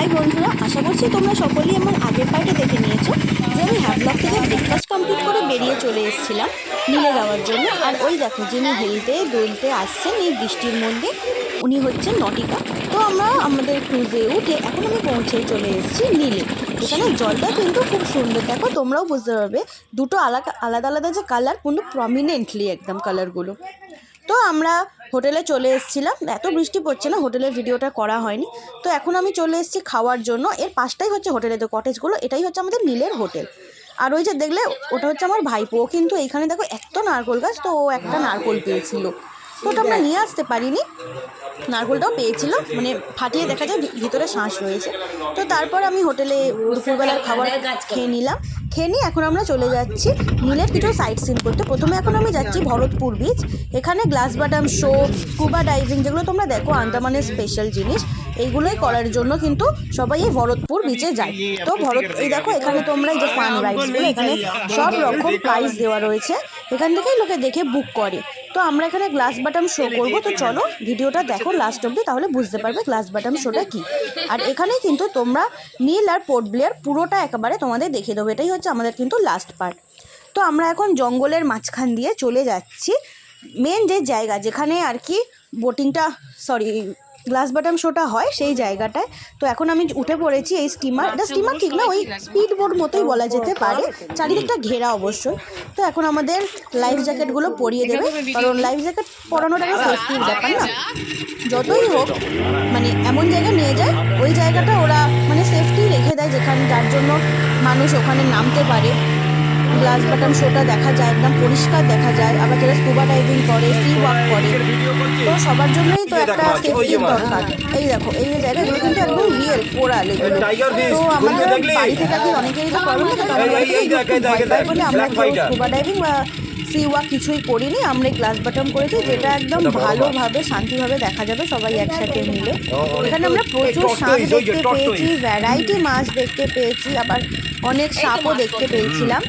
High বন্ধুরা, আশা করছি তোমরা সকলেই আমার আগের পার্টে দেখে নিয়েছো যে আমি হ্যাভলক থেকে ব্রেকফাস্ট কমপ্লিট করে বেরিয়ে চলে এসেছিলাম নীলে যাওয়ার জন্য। আর ওই দেখো, যিনি হেলতে দোলতে আসছেন এই বৃষ্টির মধ্যে, উনি হচ্ছেন নটিকা। তো আমরা আমাদের ক্রুজে উঠে এখন আমি পৌঁছেই চলে এসেছি নীলে। এখানে জলটা কিন্তু খুব সুন্দর, দেখো তোমরাও বুঝতে পারবে দুটো আলাদা আলাদা যে কালার, কিন্তু প্রমিনেন্টলি একদম কালারগুলো। তো আমরা হোটেলে চলে এসেছিলাম, এত বৃষ্টি পড়ছে না, হোটেলের ভিডিওটা করা হয়নি। তো এখন আমি চলে এসেছি খাওয়ার জন্য। এর পাশটাই হচ্ছে হোটেলের যে কটেজগুলো, এটাই হচ্ছে আমাদের নীলের হোটেল। আর ওই যে দেখলে ওটা হচ্ছে আমার ভাইপো, কিন্তু এইখানে দেখো এত নারকোল গাছ, তো ও একটা নারকোল পেয়েছিল, তো ওটা আমরা নিয়ে আসতে পারিনি। নারকোলটাও পেয়েছিল, মানে ফাটিয়ে দেখা যায় ভিতরে শাঁস রয়েছে। তো তারপর আমি হোটেলে দুপুরবেলার খাবার খেয়ে নিলাম। খেয়ে নিয়ে এখন আমরা চলে যাচ্ছি নীলের কিছু সাইট সিন করতে। প্রথমে এখন আমি যাচ্ছি ভরতপুর বিচ। এখানে গ্লাস বাটাম শো, স্কুবা ডাইভিং, যেগুলো তোমরা দেখো আন্দামানের স্পেশাল জিনিস, এইগুলোই করার জন্য কিন্তু সবাই এই ভরতপুর বিচে যায়। তো এই দেখো, এখানে তোমরা এই যে ফান রাইডসগুলো, এখানে সব রকম প্রাইস দেওয়া রয়েছে, এখান থেকেই লোকে দেখে বুক করে। তো আমরা এখানে গ্লাস বাটাম শো করবো, তো চলো ভিডিওটা দেখো লাস্ট অবধি, তাহলে বুঝতে পারবে গ্লাস বাটাম শোটা কী। আর এখানেই কিন্তু তোমরা নীল আর পোর্ট ব্লেয়ার পুরোটা একেবারে তোমাদের দেখিয়ে দেবো, এটাই হচ্ছে আমাদের কিন্তু লাস্ট পার্ট। তো আমরা এখন জঙ্গলের মাঝখান দিয়ে চলে যাচ্ছি মেন যে জায়গা যেখানে আর কি বোটিংটা, গ্লাস বাটাম শোটা হয়, সেই জায়গাটায়। তো এখন আমি উঠে পড়েছি এই স্টিমার, এটা স্টিমার ঠিক না, ওই স্পিড বোট মতোই বলা যেতে পারে, চারিদিকটা ঘেরা অবশ্যই। তো এখন আমাদের লাইফ জ্যাকেটগুলো পরিয়ে দেবে, কারণ লাইফ জ্যাকেট পরানোটা একটা সেফটির ব্যাপার না। যতই হোক মানে এমন জায়গায় নিয়ে যায়, ওই জায়গাটা ওরা মানে সেফটি রেখে দেয়, যেখানে যার জন্য মানুষ ওখানে নামতে পারে। গ্লাস বাটাম শোটা দেখা যায়, একদম পরিষ্কার দেখা যায়। আবার যারা স্কুবা ডাইভিং করে, সি ওয়াক করে, তো সবার জন্যই তো একটা সেফটির দরকার। এই দেখো এই জায়গাগুলো কিন্তু একদম রিয়েল কোরাল এগুলো। তো আমাদের বাড়ি থেকে কি অনেকেরই তো প্রবলেম থাকে, বলে আমরা স্কুবা ডাইভিং বা সি ওয়াক কিছুই করিনি, আমরা গ্লাস বাটাম করেছি, যেটা একদম ভালোভাবে শান্তিভাবে দেখা যাবে সবাই একসাথে মিলে। এখানে আমরা প্রচুর শাঁখ দেখতে পেয়েছি, ভ্যারাইটি মাছ দেখতে পেয়েছি, আবার অনেক সাপও দেখতে পেয়েছিলাম।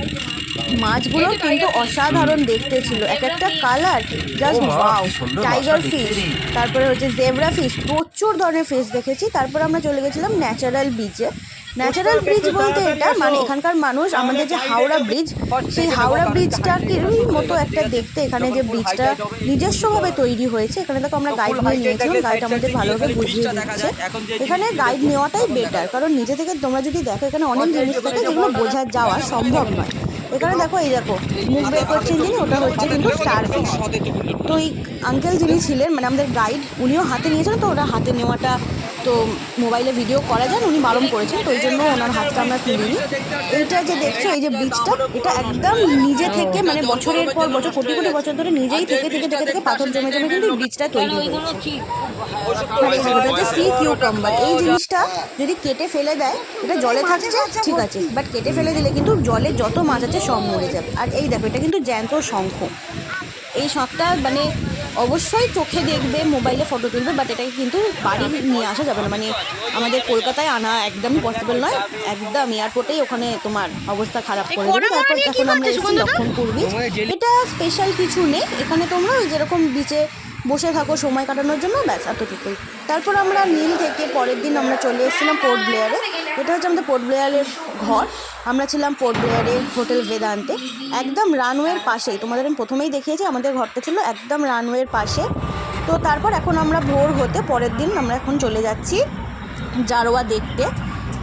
মাছগুলো কিন্তু অসাধারণ দেখতে ছিল, এক একটা colour just wow. Tiger fish, তারপরে হচ্ছে জেব্রা ফিশ, প্রচুর ধরনের ফিশ দেখেছি। তারপর আমরা চলে গেছিলাম ন্যাচারাল বিচে। ন্যাচারাল ব্রিজ বলতে এটা মানে এখানকার মানুষ আমাদের যে হাওড়া ব্রিজ, সেই হাওড়া ব্রিজটার মতো একটা দেখতে, এখানে যে ব্রিজটা নিজস্বভাবে তৈরি হয়েছে। এখানে দেখো আমরা গাইড নিয়ে নিয়েছিলাম, গাইড আমাদের ভালোভাবে বুঝিয়ে দিচ্ছে। এখানে গাইড নেওয়াটাই বেটার, কারণ নিজে থেকে তোমরা যদি দেখো এখানে অনেক জিনিস থাকে যেগুলো বোঝা যাওয়া সম্ভব নয়। এখানে দেখো এই দেখো মুখ বের করছেন যিনি, ওটা হচ্ছে কিন্তু স্টারফিশ। তো এই আঙ্কেল যিনি ছিলেন মানে আমাদের গাইড, উনিও হাতে নিয়েছেন, তো ওটা হাতে নেওয়াটা তো মোবাইলে ভিডিও করা যায়, উনি বারণ করেছেন, তো ওই জন্য ওনার হাতটা আমরা তুলিনি। এইটা যে দেখছো এই যে ব্রিজটা, এটা একদম নিজে থেকে মানে বছরের পর বছর, কোটি কোটি বছর ধরে নিজেই থেকে থেকে থেকে থেকে পাথর জমে জমে কিন্তু এই ব্রিজটা তৈরি হয়েছে। আর এই হচ্ছে সি কিউকাম্বার, এই জিনিসটা যদি কেটে ফেলে দেয়, এটা জলে থাকছে ঠিক আছে, বাট কেটে ফেলে দিলে কিন্তু জলে যত মাছ আছে সব মরে যাবে। আর এই দেখো এটা কিন্তু জ্যান্ত শঙ্খ, এই শখটা মানে অবশ্যই চোখে দেখবে, মোবাইলে ফটো তুলবে, বাট এটাকে কিন্তু বাড়ি নিয়ে আসা যাবে না, মানে আমাদের কলকাতায় আনা একদমই পসিবল নয়। একদম এয়ারপোর্টেই ওখানে তোমার অবস্থা খারাপ করে দেবে। তারপর এখন আমরা এসেছি লক্ষণপুর বিচ। এটা স্পেশাল কিছু নেই, এখানে তোমরা ওই যেরকম বিচে বসে থাকো সময় কাটানোর জন্য, ব্যাস এতটুকুই। তারপর আমরা নীল থেকে পরের দিন আমরা চলে এসেছিলাম পোর্ট ব্লেয়ারে। এটা হচ্ছে আমাদের পোর্ট ব্লেয়ারের ঘর। আমরা ছিলাম পোর্ট ব্লেয়ারে হোটেল বেদান্তে, একদম রানওয়ের পাশেই। তোমাদের আমি প্রথমেই দেখিয়েছি আমাদের ঘরটা ছিল একদম রানওয়ের পাশে। তো তারপর এখন আমরা ভোর হতে পরের দিন আমরা এখন চলে যাচ্ছি জারোয়া দেখতে।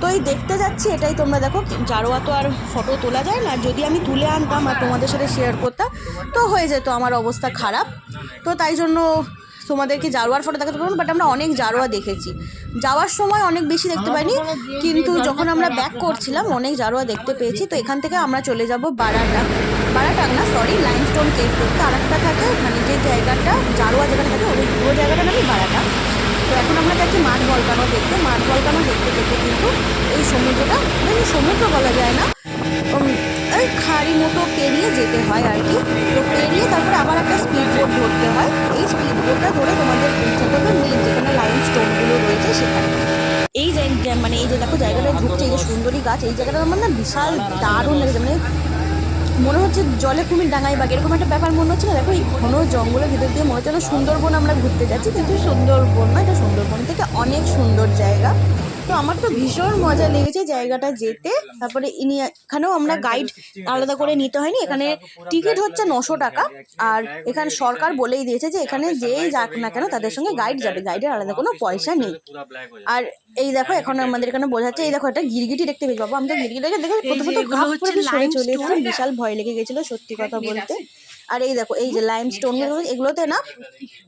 তো এই দেখতে যাচ্ছি, এটাই তোমরা দেখো, জারোয়া তো আর ফটো তোলা যায় না, যদি আমি তুলে আনতাম আর তোমাদের সাথে শেয়ার করতাম তো হয়ে যেত আমার অবস্থা খারাপ। তো তাই জন্য তোমাদেরকে জারোয়ার ফটো দেখাতে পারবো না, বাট আমরা অনেক জারোয়া দেখেছি। যাওয়ার সময় অনেক বেশি দেখতে পাইনি, কিন্তু যখন আমরা ব্যাক করছিলাম অনেক জারোয়া দেখতে পেয়েছি। তো এখান থেকে আমরা চলে যাব বারাটাং না লাইমস্টোন কেভ দেখতে। আর একটা থাকে মানে যে জায়গাটা জারোয়া যেখানে থাকে ওই পুরো জায়গাটা নাকি বারাটাং। তো এখন আমরা যাচ্ছি মাঠ ভলকানো দেখতে। মাঠ ভলকানো দেখতে দেখতে কিন্তু এই সমুদ্রটা, মানে সমুদ্র বলা যায় না, ওই খাড়ি মতো পেরিয়ে যেতে হয় আর কি। তো পেরিয়ে তারপরে আবার একটা স্পিড বোট ধরতে হয়, এই স্পিড বোটটা ধরে তোমাদের পৌঁছাতে হবে মেন যেখানে লাইম স্টোনগুলো রয়েছে সেখানে। এই মানে এই যে দেখো জায়গাটা ঢুকছে, এই যে সুন্দরী গাছ, এই জায়গাটা আমার না বিশাল দারুণ লেগেছে, মানে মনে হচ্ছে জলে কুমির ডাঙাই বাঘ এরকম একটা ব্যাপার মনে হচ্ছে না। দেখো এই ঘন জঙ্গলের ভিতর দিয়ে মনে হচ্ছে না সুন্দরবন আমরা ঘুরতে যাচ্ছি, কিন্তু সুন্দরবন না, এটা সুন্দরবন থেকে অনেক সুন্দর জায়গা। তো আমার তো ভীষণ মজা লেগেছে জায়গাটা যেতে। তারপরে এখানেও আমরা গাইড আলাদা করে নিতে হয়নি, এখানে টিকিট হচ্ছে 900 টাকা। আর এখানে সরকার বলেই দিয়েছে যে এখানে যেই যাক না কেন তাদের সঙ্গে গাইড যাবে, গাইডের আলাদা কোনো পয়সা নেই। আর এই দেখো এখন আমাদের এখানে বোঝাচ্ছে, এই দেখো একটা গিরগিটি দেখতে পেয়েছি বাবা, আমি তো গিরগিটিকে দেখে প্রথমত ঘাপ করে সরে চলে এসেছিলাম, বিশাল ভয় লেগে গেছিলো সত্যি কথা বলতে। আর এই দেখো এই যে লাইম স্টোনগুলো, এগুলোতে না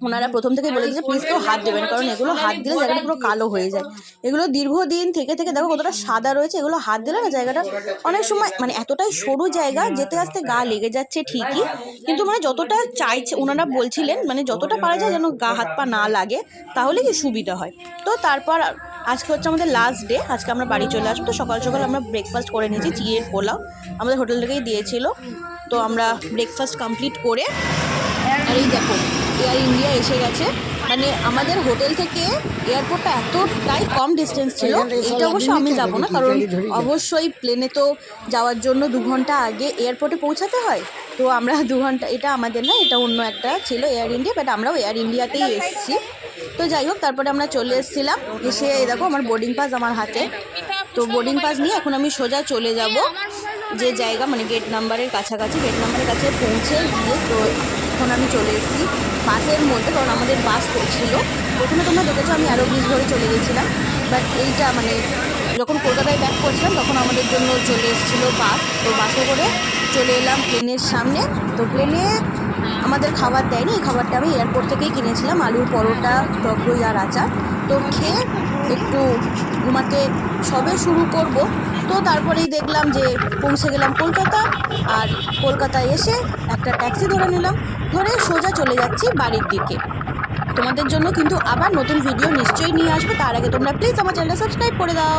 ওনারা প্রথম থেকেই বলে দিয়েছে প্লিজ কেউ হাত দেবেন, কারণ এগুলো হাত দিলে জায়গাটা পুরো কালো হয়ে যায়। এগুলো দীর্ঘদিন থেকে থেকে দেখো কতটা সাদা রয়েছে, এগুলো হাত দিলে না জায়গাটা অনেক সময় মানে এতটাই সরু জায়গা, যেতে আসতে গা লেগে যাচ্ছে ঠিকই, কিন্তু মানে যতটা চাইছে ওনারা বলছিলেন মানে যতটা পারা যায় যেন গা হাত পা না লাগে, তাহলে কি সুবিধা হয়। তো তারপর আজকে হচ্ছে আমাদের লাস্ট ডে, আজকে আমরা বাড়ি চলে আসবো। তো সকাল সকাল আমরা ব্রেকফাস্ট করে নিয়েছি, চিড়ের পোলাও আমাদের হোটেল থেকেই দিয়েছিল। তো আমরা ব্রেকফাস্ট কমপ্লিট করে, আর এই দেখো এয়ার ইন্ডিয়া এসে গেছে, মানে আমাদের হোটেল থেকে এয়ারপোর্টটা এতটাই কম ডিস্টেন্স ছিল। এটা অবশ্য আমি যাবো না, কারণ অবশ্যই প্লেনে তো যাওয়ার জন্য 2 ঘন্টা আগে এয়ারপোর্টে পৌঁছাতে হয়। তো আমরা 2 ঘন্টা, এটা আমাদের না, এটা অন্য একটা ছিল এয়ার ইন্ডিয়া, বাট আমরাও এয়ার ইন্ডিয়াতেই এসেছি। তো যাই হোক তারপরে আমরা চলে এসেছিলাম, এসে এই দেখো আমার বোর্ডিং পাস আমার হাতে। তো বোর্ডিং পাস নিয়ে এখন আমি সোজা চলে যাব যে জায়গা মানে গেট নাম্বারের কাছাকাছি, গেট নাম্বারের কাছে পৌঁছে গিয়ে তো এখন আমি চলে এসেছি বাসের মধ্যে, কারণ আমাদের বাস ছিল। প্রথমে তোমরা দেখেছো আমি আরও ব্রিজ ধরে চলে গেছিলাম, বাট এইটা মানে যখন কলকাতায় ব্যাক করছিলাম তখন আমাদের জন্য চলে এসেছিলো বাস। তো বাসে করে চলে এলাম প্লেনের সামনে। তো প্লেনে আমাদের খাবার দেয়নি, এই খাবারটা আমি এয়ারপোর্ট থেকেই কিনেছিলাম, আলুর পরোটা, টক দই আর আচার। তো খেয়ে একটু ঘুমাতে সবে শুরু করব। তো তারপরেই দেখলাম যে পৌঁছে গেলাম কলকাতা, আর কলকাতায় এসে একটা ট্যাক্সি ধরে নিলাম, ধরে সোজা চলে যাচ্ছি বাড়ির দিকে। তোমাদের জন্য কিন্তু আবার নতুন ভিডিও নিশ্চয়ই নিয়ে আসবো, তার আগে তোমরা প্লিজ আমার চ্যানেলটা সাবস্ক্রাইব করে দাও।